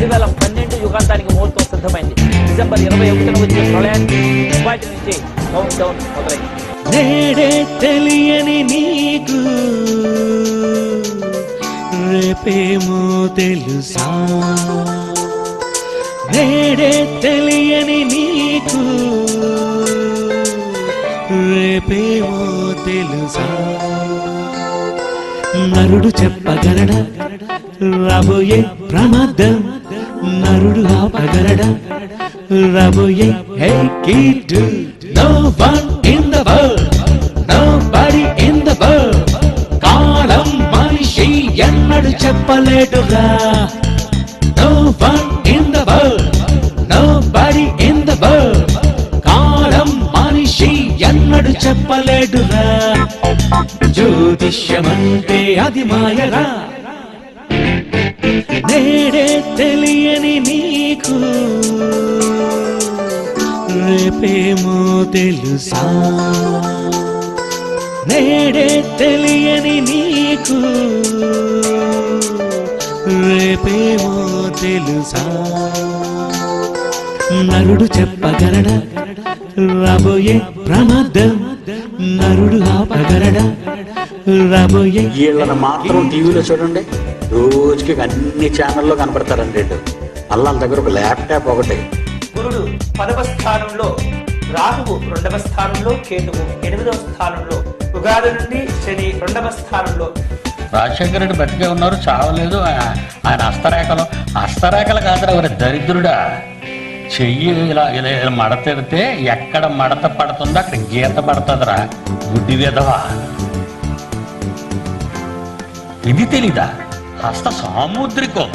2012 యుగాంతానికి ముహూర్తం సిద్ధమైంది. డిసెంబర్ 21న వచ్చే ప్రళయానికి వాటి నుంచి కౌంట్ డౌన్ మొదలైంది. నేడే తెలియని నీకు రేపేమో తెలుసా, నేడే తెలియని నీకు రేపేమో తెలుసా. నరుడు చెప్పగలడా రాబోయే ప్రమాదం, నరుడు ఆపగలడా రాబోయే కీడు. No one in the world, nobody in the world, కాలం మనిషి ఎన్నడు చెప్పలేడురా. No one in the world, nobody in the world, కాలం మనిషి ఎన్నడు చెప్పలేడురా. జ్యోతిష్యమంటే అది మాయరా, నేడే తెలియని నీకు రేపేమో తెలుసా, నేడే తెలియని నీకు రేపేమో తెలుసా. నరుడు చెప్పగలడా రాబోయే ప్రమాదం, నరుడు ఆపగలడా రాబోయే. వీళ్ళని మాత్రం టీవీలో చూడండి, రోజుకి అన్ని ఛానల్లో కనపడతారండి. అల్లాల దగ్గర ఒక ల్యాప్టాప్ ఒకటి. గురుడు 10వ స్థానంలో, రాహువు 2వ స్థానంలో, కేతువు 8వ స్థానంలో, ఉగాది నుండి శని 2వ స్థానంలో. రాజశేఖర రెడ్డి బతికే ఉన్నారు, చావలేదు. ఆయన హస్తరేఖలు కాదురా ఎవరి దరిద్రుడా. చెయ్యి ఇలా ఇలా మడతెడితే ఎక్కడ మడత పడుతుందో అక్కడ గీత పడుతుందిరా గుడ్డి విధవా. ఇది తెలీదా? హస్త సాముద్రికం.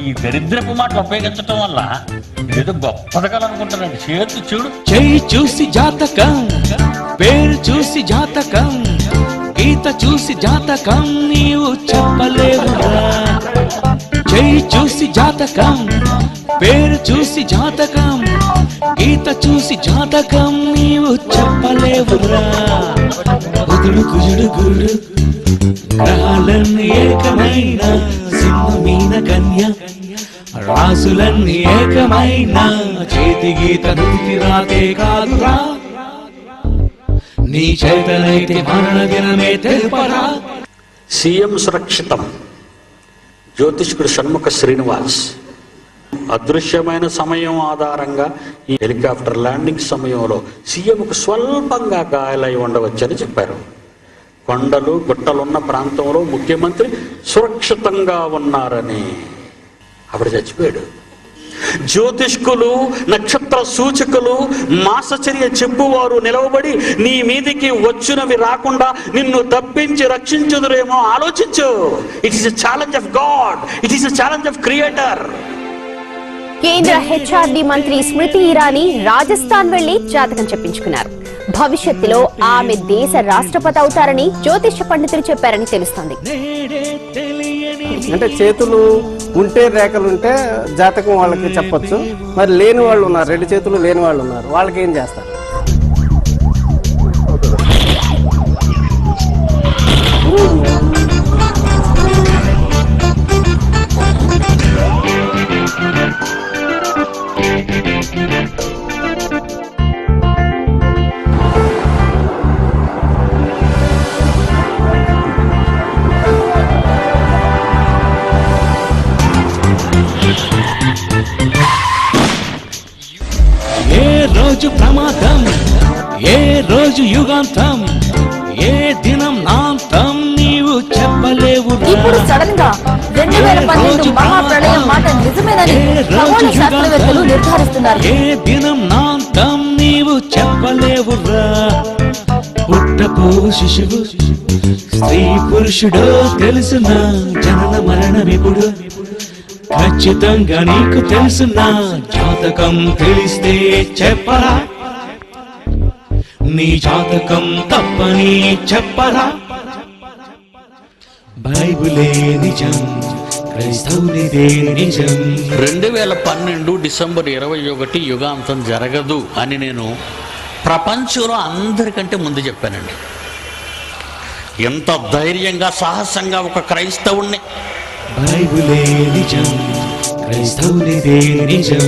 ఈ దరిద్రపు మాటలు ఉపయోగించటం వల్ల ఏదో గొప్పది కలనుకుంటారండి. చేతి చూడు, చెయ్యి చూసి జాతకం, పేరు చూసి జాతకం, గీత చూసి జాతకం నీవు చెప్పలేవురా. చెయ్యి చూసి జాతకం, పేరు చూసి జాతకం, గీత చూసి జాతకం నీవు చెప్పలేవురా. బుధుడు కుజుడు గురుడు గ్రహాలన్నీ ఏకమైన, సింహమీన కన్య రాసులన్నీ ఏకమైన, చేతి గీత నుతి రాతే కాదురా, నీ చేతనైతే మరణ దినమే తెలుపరా. సీఎం సురక్షితం. జ్యోతిష్కుడు షణ్ముఖ శ్రీనివాస్ అదృశ్యమైన సమయం ఆధారంగా ఈ హెలికాప్టర్ ల్యాండింగ్ సమయంలో సీఎంకు స్వల్పంగా గాయాలై ఉండవచ్చని చెప్పారు. కొండలు గుట్టలున్న ప్రాంతంలో ముఖ్యమంత్రి సురక్షితంగా ఉన్నారని. అప్పుడు చచ్చిపోయాడు. జ్యోతిష్కులు, నక్షత్ర సూచకులు, మాసచర్య చెప్పువారు నిలవబడి నీ మీదికి వచ్చినవి రాకుండా నిన్ను తప్పించి రక్షించుదురేమో ఆలోచించు. It is a challenge of God, it is a challenge of creator. కేంద్ర హెచ్ఆర్డీ మంత్రి స్మృతి ఇరానీ రాజస్థాన్ వెళ్లి జాతకం చెప్పించుకున్నారు. భవిష్యత్తులో ఆమె దేశ రాష్ట్రపతి అవుతారని జ్యోతిష పండితులు చెప్పారని తెలుస్తోంది. అంటే చేతులు ఉంటే రేఖలుంటే జాతకం వాళ్ళకి చెప్పొచ్చు. మరి లేని వాళ్ళు ఉన్నారు, 2 చేతులు లేని వాళ్ళు ఉన్నారు, వాళ్ళకి ఏం చేస్తారు? రోజు ప్రమాదం, ఏ రోజు యుగాంతం, ఏ దినం నాంతం నీవు చెప్పలేవు. ఇప్పుడు సడన్ గా 2012 మహాప్రళయం మాట నిజమేనని ఖగోళ శాస్త్రవేత్తలు నిర్ధారిస్తున్నారు. ఏ దినం నాంతం నీవు చెప్పలేవురా. పుట్టపో శిశువు స్త్రీ పురుషుడో తెలుసునా, జనన మరణమిప్పుడు ఖచ్చితంగా నీకు తెలుసునా. జాతకం తెలిస్తే చెప్పరా, నీ జాతకం తప్పని చెప్పరా. బైబిలే నిజం, క్రైస్తవునిదే నిజం. 2012 డిసెంబర్ 21 యుగాంతం జరగదు అని నేను ప్రపంచంలో అందరికంటే ముందు చెప్పానండి. ఎంత ధైర్యంగా సాహసంగా ఒక క్రైస్తవుణ్ణి బైబిలే నిజం, క్రైస్తవునిదే నిజం